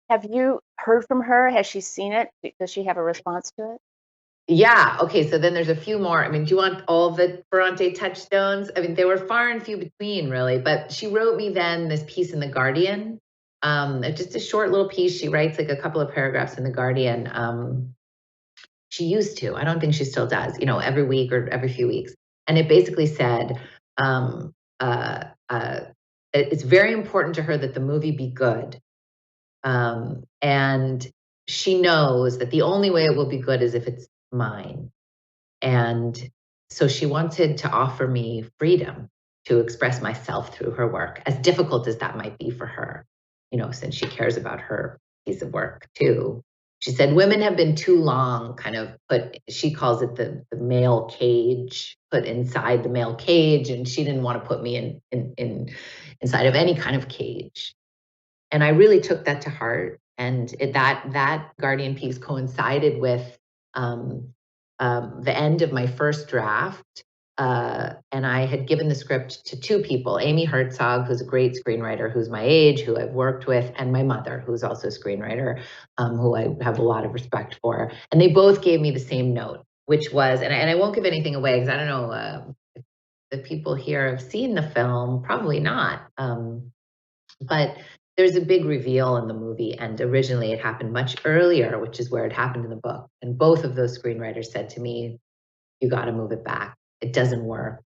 Have you heard from her? Has she seen it? Does she have a response to it? Yeah. Okay. So then there's a few more. I mean, do you want all the Ferrante touchstones? I mean, they were far and few between, really. But she wrote me then this piece in The Guardian, just a short little piece. She writes like a couple of paragraphs in The Guardian. She used to. I don't think she still does. Every week or every few weeks. And it basically said, um, uh, uh, it's very important to her that the movie be good. And she knows that the only way it will be good is if it's mine. And so she wanted to offer me freedom to express myself through her work, as difficult as that might be for her, since she cares about her piece of work too. She said women have been too long kind of she calls it the male cage, put inside the male cage. And she didn't want to put me inside of any kind of cage. And I really took that to heart. And that Guardian piece coincided with the end of my first draft. And I had given the script to two people, Amy Herzog, who's a great screenwriter, who's my age, who I've worked with, and my mother, who's also a screenwriter, who I have a lot of respect for. And they both gave me the same note, which was, and I won't give anything away because I don't know if the people here have seen the film, probably not. But there's a big reveal in the movie, and originally it happened much earlier, which is where it happened in the book. And both of those screenwriters said to me, "You got to move it back. It doesn't work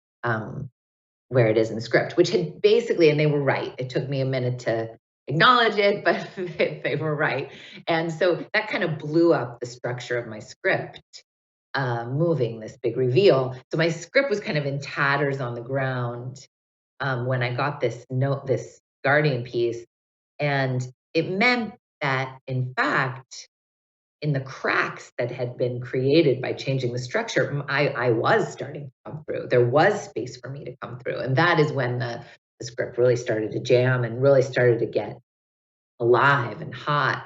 where it is in the script," which had basically, and they were right. It took me a minute to acknowledge it, but they were right. And so that kind of blew up the structure of my script, moving this big reveal. So my script was kind of in tatters on the ground when I got this note, this Guardian piece. And it meant that, in fact, in the cracks that had been created by changing the structure, I was starting to come through. There was space for me to come through. And that is when the script really started to jam and really started to get alive and hot.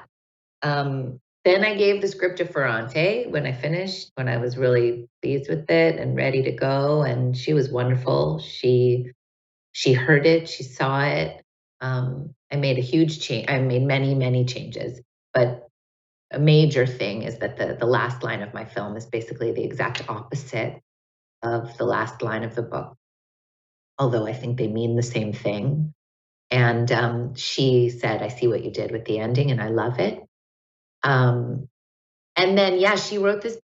Then I gave the script to Ferrante when I finished, when I was really pleased with it and ready to go. And she was wonderful. She heard it, she saw it. I made a huge change. I made many, many changes, but a major thing is that the last line of my film is basically the exact opposite of the last line of the book, although I think they mean the same thing. And she said, "I see what you did with the ending, and I love it." Um, and then, yeah, she wrote this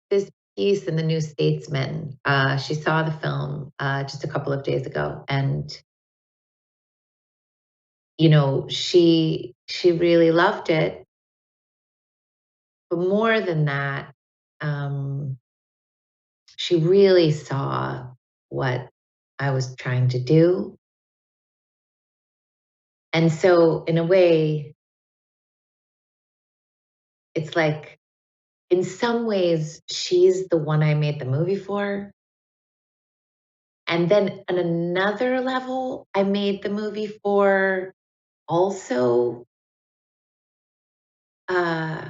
piece in the New Statesman. She saw the film just a couple of days ago, and she really loved it. But more than that, she really saw what I was trying to do. And so in a way, it's like, in some ways, she's the one I made the movie for. And then on another level, I made the movie for also uh,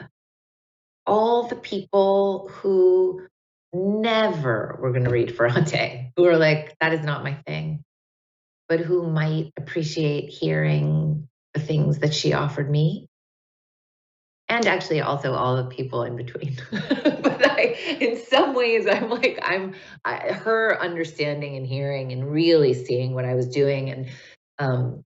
all the people who never were going to read Ferrante, who are like, that is not my thing, but who might appreciate hearing the things that she offered me. And actually also all the people in between. But in some ways, I'm like, her understanding and hearing and really seeing what I was doing. And